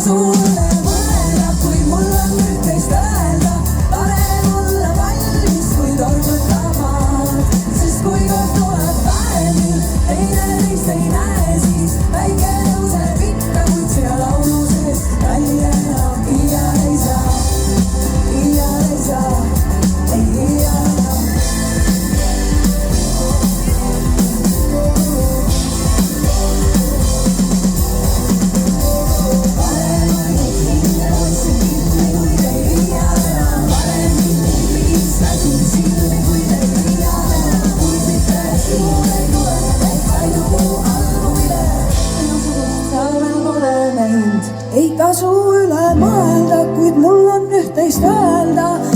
tasu üle mõelda, kui mul on üht-teist öelda. Parem olla valmis, kui torm võtab maad, sest kui kord tuleb päev, teineteist ei näe, siis päike tõuseb ikka, kuid sina laulu sees välja enam iial ei saa, iial ei saa, ei iial enam. Ei tasu üle mõelda, kuid mul on üht-teist öelda.